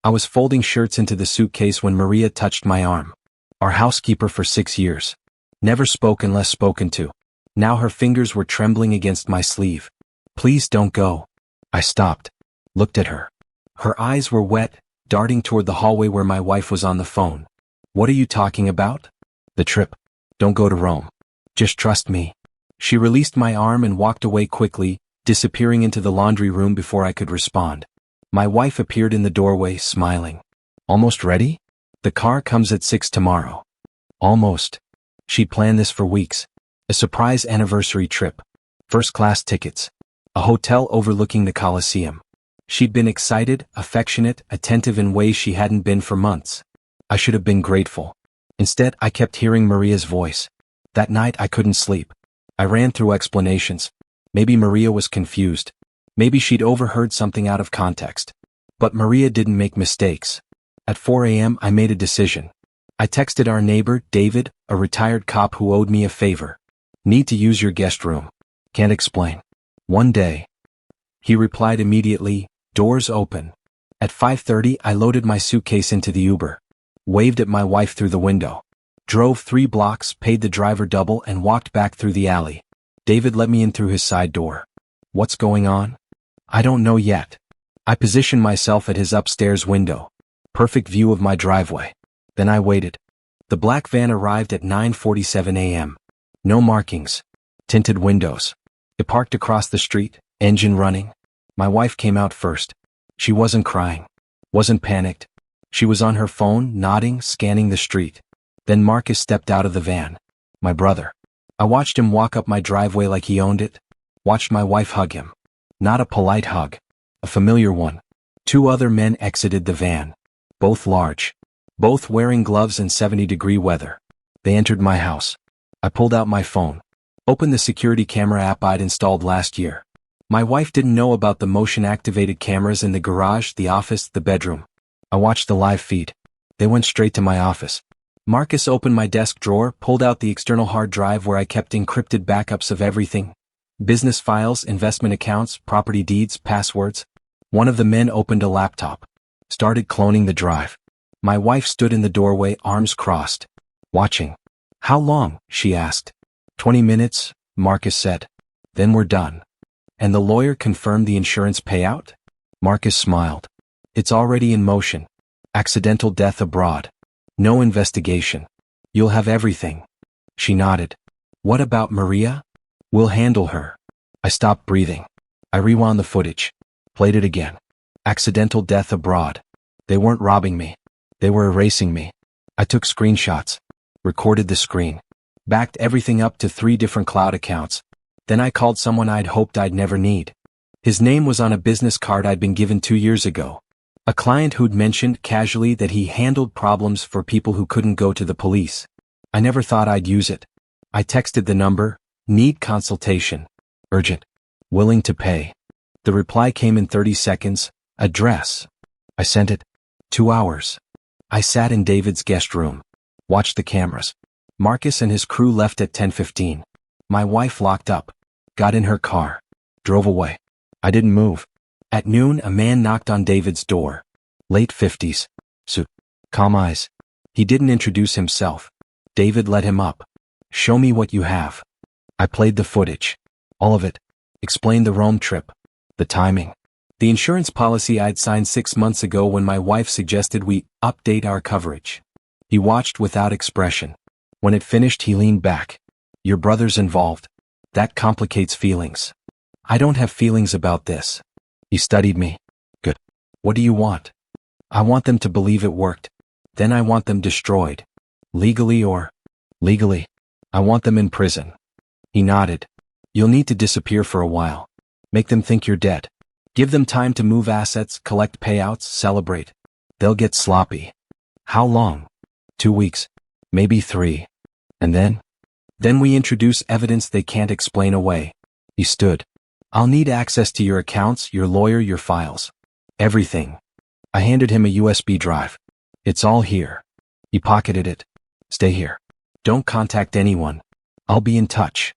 I was folding shirts into the suitcase when Maria touched my arm. Our housekeeper for 6 years. Never spoke unless spoken to. Now her fingers were trembling against my sleeve. Please don't go. I stopped. Looked at her. Her eyes were wet, darting toward the hallway where my wife was on the phone. What are you talking about? The trip. Don't go to Rome. Just trust me. She released my arm and walked away quickly, disappearing into the laundry room before I could respond. My wife appeared in the doorway, smiling. Almost ready? The car comes at 6 tomorrow. Almost. She'd planned this for weeks. A surprise anniversary trip. First-class tickets. A hotel overlooking the Colosseum. She'd been excited, affectionate, attentive in ways she hadn't been for months. I should have been grateful. Instead, I kept hearing Maria's voice. That night, I couldn't sleep. I ran through explanations. Maybe Maria was confused. Maybe she'd overheard something out of context. But Maria didn't make mistakes. At 4 a.m., I made a decision. I texted our neighbor, David, a retired cop who owed me a favor. Need to use your guest room. Can't explain. One day. He replied immediately, doors open. At 5:30, I loaded my suitcase into the Uber. Waved at my wife through the window. Drove 3 blocks, paid the driver double, and walked back through the alley. David let me in through his side door. What's going on? I don't know yet. I positioned myself at his upstairs window. Perfect view of my driveway. Then I waited. The black van arrived at 9:47 a.m. No markings. Tinted windows. It parked across the street, engine running. My wife came out first. She wasn't crying. Wasn't panicked. She was on her phone, nodding, scanning the street. Then Marcus stepped out of the van. My brother. I watched him walk up my driveway like he owned it. Watched my wife hug him. Not a polite hug. A familiar one. 2 other men exited the van. Both large. Both wearing gloves in 70-degree weather. They entered my house. I pulled out my phone. Opened the security camera app I'd installed last year. My wife didn't know about the motion-activated cameras in the garage, the office, the bedroom. I watched the live feed. They went straight to my office. Marcus opened my desk drawer, pulled out the external hard drive where I kept encrypted backups of everything. Business files, investment accounts, property deeds, passwords. One of the men opened a laptop. Started cloning the drive. My wife stood in the doorway, arms crossed. Watching. How long? She asked. 20 minutes, Marcus said. Then we're done. And the lawyer confirmed the insurance payout? Marcus smiled. It's already in motion. Accidental death abroad. No investigation. You'll have everything. She nodded. What about Maria? We'll handle her. I stopped breathing. I rewound the footage. Played it again. Accidental death abroad. They weren't robbing me. They were erasing me. I took screenshots. Recorded the screen. Backed everything up to 3 different cloud accounts. Then I called someone I'd hoped I'd never need. His name was on a business card I'd been given 2 years ago. A client who'd mentioned casually that he handled problems for people who couldn't go to the police. I never thought I'd use it. I texted the number, need consultation. Urgent. Willing to pay. The reply came in 30 seconds, address. I sent it. 2 hours. I sat in David's guest room. Watched the cameras. Marcus and his crew left at 10:15. My wife locked up. Got in her car. Drove away. I didn't move. At noon, a man knocked on David's door. Late 50s. Suit. Calm eyes. He didn't introduce himself. David let him up. Show me what you have. I played the footage. All of it. Explained the Rome trip. The timing. The insurance policy I'd signed 6 months ago when my wife suggested we update our coverage. He watched without expression. When it finished, he leaned back. Your brother's involved. That complicates feelings. I don't have feelings about this. He studied me. Good. What do you want? I want them to believe it worked. Then I want them destroyed. Legally or? Legally. I want them in prison. He nodded. You'll need to disappear for a while. Make them think you're dead. Give them time to move assets, collect payouts, celebrate. They'll get sloppy. How long? 2 weeks. Maybe 3. And then? Then we introduce evidence they can't explain away. He stood. I'll need access to your accounts, your lawyer, your files. Everything. I handed him a USB drive. It's all here. He pocketed it. Stay here. Don't contact anyone. I'll be in touch.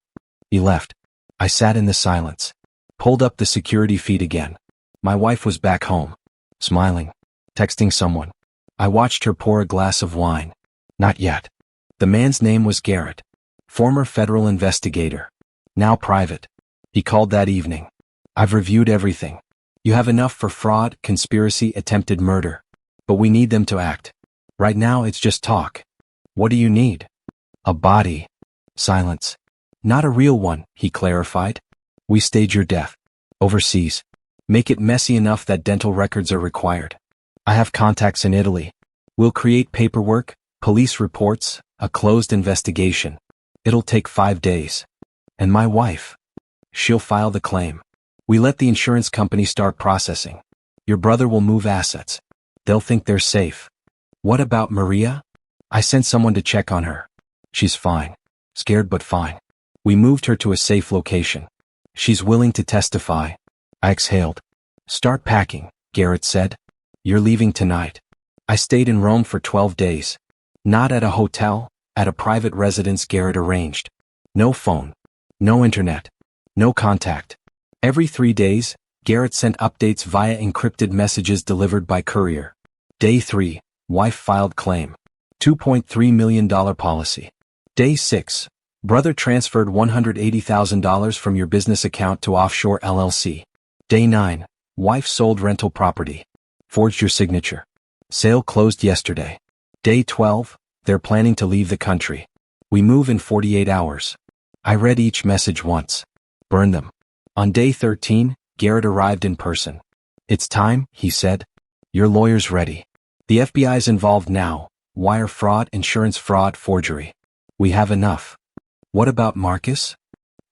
He left. I sat in the silence. Pulled up the security feed again. My wife was back home. Smiling. Texting someone. I watched her pour a glass of wine. Not yet. The man's name was Garrett. Former federal investigator. Now private. He called that evening. I've reviewed everything. You have enough for fraud, conspiracy, attempted murder. But we need them to act. Right now it's just talk. What do you need? A body. Silence. Not a real one, he clarified. We stage your death. Overseas. Make it messy enough that dental records are required. I have contacts in Italy. We'll create paperwork, police reports, a closed investigation. It'll take 5 days. And my wife? She'll file the claim. We let the insurance company start processing. Your brother will move assets. They'll think they're safe. What about Maria? I sent someone to check on her. She's fine. Scared but fine. We moved her to a safe location. She's willing to testify. I exhaled. Start packing, Garrett said. You're leaving tonight. I stayed in Rome for 12 days. Not at a hotel, at a private residence Garrett arranged. No phone. No internet. No contact. Every 3 days, Garrett sent updates via encrypted messages delivered by courier. Day 3, wife filed claim. $2.3 million policy. Day 6, brother transferred $180,000 from your business account to offshore LLC. Day 9, wife sold rental property. Forged your signature. Sale closed yesterday. Day 12, they're planning to leave the country. We move in 48 hours. I read each message once. Burn them. On day 13, Garrett arrived in person. It's time, he said. Your lawyer's ready. The FBI's involved now. Wire fraud, insurance fraud, forgery. We have enough. What about Marcus?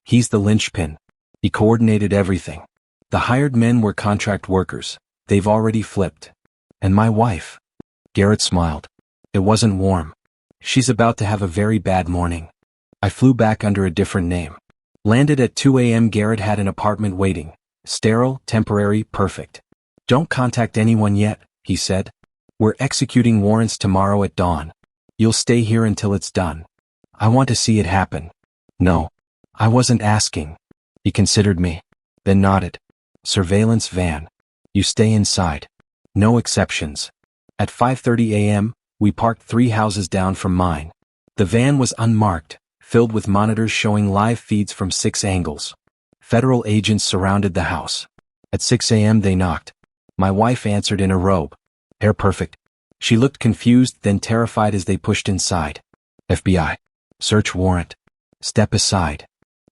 He's the linchpin. He coordinated everything. The hired men were contract workers. They've already flipped. And my wife? Garrett smiled. It wasn't warm. She's about to have a very bad morning. I flew back under a different name. Landed at 2 a.m. Garrett had an apartment waiting. Sterile, temporary, perfect. Don't contact anyone yet, he said. We're executing warrants tomorrow at dawn. You'll stay here until it's done. I want to see it happen. No. I wasn't asking. He considered me. Then nodded. Surveillance van. You stay inside. No exceptions. At 5:30 a.m., we parked 3 houses down from mine. The van was unmarked, filled with monitors showing live feeds from 6 angles. Federal agents surrounded the house. At 6 a.m. they knocked. My wife answered in a robe. Hair perfect. She looked confused, then terrified as they pushed inside. FBI. Search warrant. Step aside.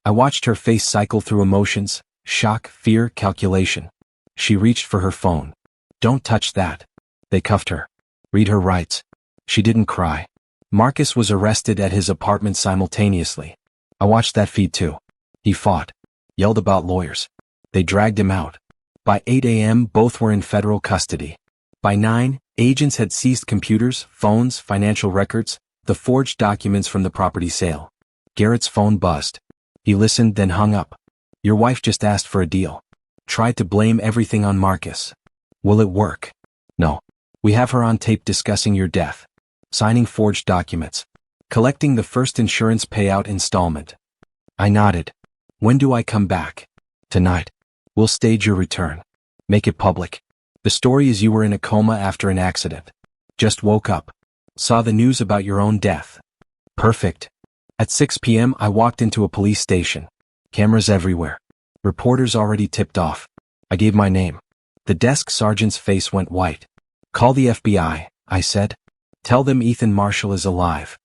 I watched her face cycle through emotions, shock, fear, calculation. She reached for her phone. Don't touch that. They cuffed her. Read her rights. She didn't cry. Marcus was arrested at his apartment simultaneously. I watched that feed too. He fought. Yelled about lawyers. They dragged him out. By 8 a.m. both were in federal custody. By 9, agents had seized computers, phones, financial records, the forged documents from the property sale. Garrett's phone buzzed. He listened, then hung up. Your wife just asked for a deal. Tried to blame everything on Marcus. Will it work? No. We have her on tape discussing your death. Signing forged documents. Collecting the first insurance payout installment. I nodded. When do I come back? Tonight. We'll stage your return. Make it public. The story is you were in a coma after an accident. Just woke up. Saw the news about your own death. Perfect. At 6 p.m. I walked into a police station. Cameras everywhere. Reporters already tipped off. I gave my name. The desk sergeant's face went white. Call the FBI, I said. Tell them Ethan Marshall is alive.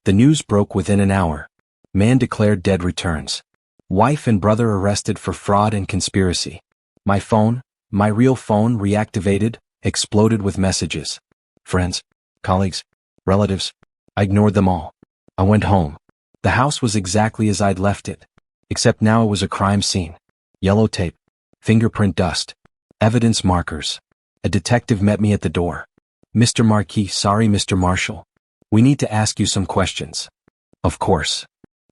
The news broke within an hour. Man declared dead returns. Wife and brother arrested for fraud and conspiracy. My phone, my real phone, reactivated, exploded with messages. Friends, colleagues, relatives. I ignored them all. I went home. The house was exactly as I'd left it. Except now it was a crime scene. Yellow tape. Fingerprint dust. Evidence markers. A detective met me at the door. Mr. Marquis, sorry Mr. Marshall. We need to ask you some questions. Of course.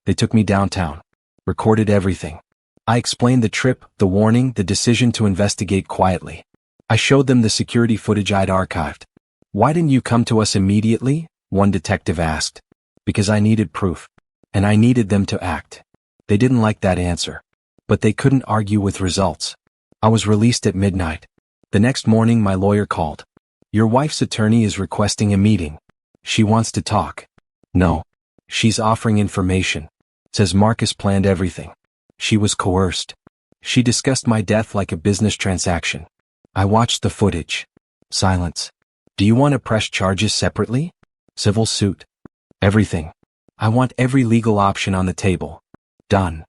They took me downtown. Recorded everything. I explained the trip, the warning, the decision to investigate quietly. I showed them the security footage I'd archived. Why didn't you come to us immediately? One detective asked. Because I needed proof. And I needed them to act. They didn't like that answer. But they couldn't argue with results. I was released at midnight. The next morning my lawyer called. Your wife's attorney is requesting a meeting. She wants to talk. No. She's offering information. Says Marcus planned everything. She was coerced. She discussed my death like a business transaction. I watched the footage. Silence. Do you want to press charges separately? Civil suit. Everything. I want every legal option on the table. Done.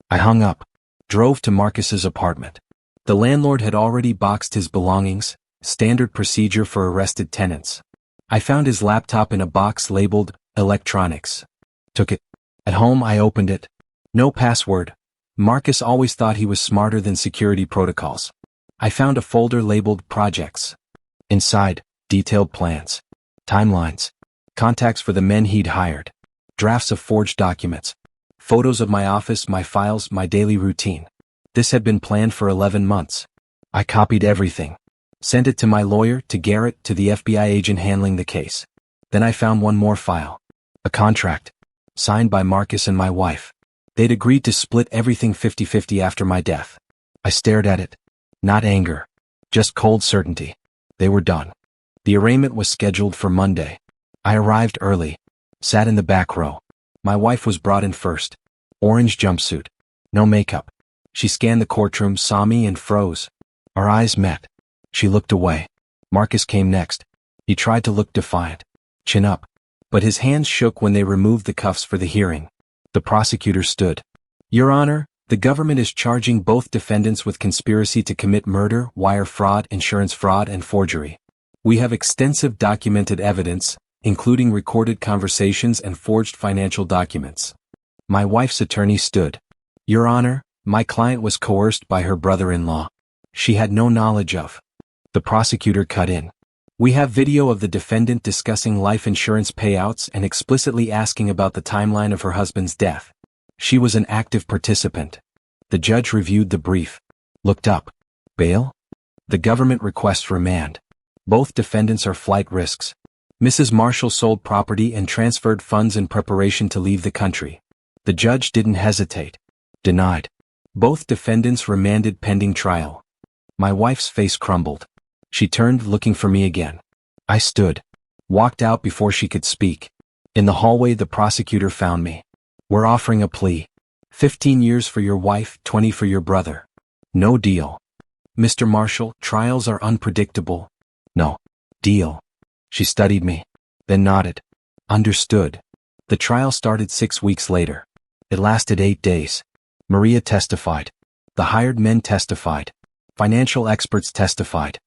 I hung up. Drove to Marcus's apartment. The landlord had already boxed his belongings, standard procedure for arrested tenants. I found his laptop in a box labeled electronics. Took it. At home I opened it. No password. Marcus always thought he was smarter than security protocols. I found a folder labeled projects. Inside, detailed plans. Timelines. Contacts for the men he'd hired. Drafts of forged documents. Photos of my office, my files, my daily routine. This had been planned for 11 months. I copied everything. Sent it to my lawyer, to Garrett, to the FBI agent handling the case. Then I found one more file. A contract. Signed by Marcus and my wife. They'd agreed to split everything 50-50 after my death. I stared at it. Not anger. Just cold certainty. They were done. The arraignment was scheduled for Monday. I arrived early. Sat in the back row. My wife was brought in first. Orange jumpsuit. No makeup. She scanned the courtroom, saw me and froze. Our eyes met. She looked away. Marcus came next. He tried to look defiant. Chin up. But his hands shook when they removed the cuffs for the hearing. The prosecutor stood. Your Honor, the government is charging both defendants with conspiracy to commit murder, wire fraud, insurance fraud, and forgery. We have extensive documented evidence, including recorded conversations and forged financial documents. My wife's attorney stood. Your Honor, my client was coerced by her brother-in-law. She had no knowledge of. The prosecutor cut in. We have video of the defendant discussing life insurance payouts and explicitly asking about the timeline of her husband's death. She was an active participant. The judge reviewed the brief. Looked up. Bail? The government requests remand. Both defendants are flight risks. Mrs. Marshall sold property and transferred funds in preparation to leave the country. The judge didn't hesitate. Denied. Both defendants remanded pending trial. My wife's face crumbled. She turned, looking for me again. I stood. Walked out before she could speak. In the hallway the prosecutor found me. We're offering a plea. 15 years for your wife, 20 for your brother. No deal. Mr. Marshall, trials are unpredictable. No. Deal. She studied me. Then nodded. Understood. The trial started 6 weeks later. It lasted 8 days. Maria testified. The hired men testified. Financial experts testified.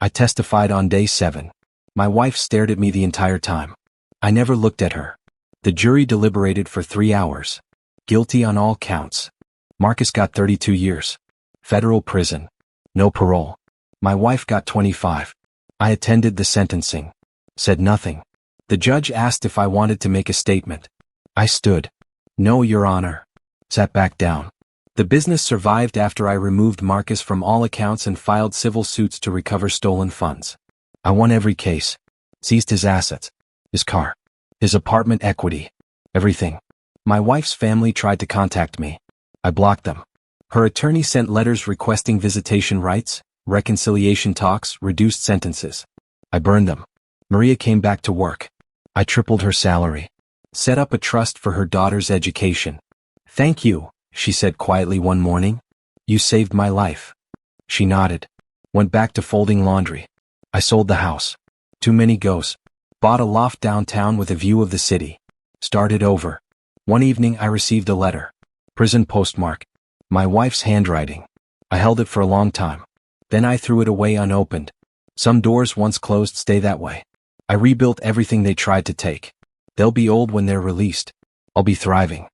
I testified on day 7. My wife stared at me the entire time. I never looked at her. The jury deliberated for 3 hours. Guilty on all counts. Marcus got 32 years. Federal prison. No parole. My wife got 25. I attended the sentencing. Said nothing. The judge asked if I wanted to make a statement. I stood. No, Your Honor. Sat back down. The business survived after I removed Marcus from all accounts and filed civil suits to recover stolen funds. I won every case. Seized his assets. His car. His apartment equity. Everything. My wife's family tried to contact me. I blocked them. Her attorney sent letters requesting visitation rights, reconciliation talks, reduced sentences. I burned them. Maria came back to work. I tripled her salary. Set up a trust for her daughter's education. Thank you, she said quietly one morning. You saved my life. She nodded. Went back to folding laundry. I sold the house. Too many goes. Bought a loft downtown with a view of the city. Started over. One evening I received a letter. Prison postmark. My wife's handwriting. I held it for a long time. Then I threw it away unopened. Some doors once closed stay that way. I rebuilt everything they tried to take. They'll be old when they're released. I'll be thriving.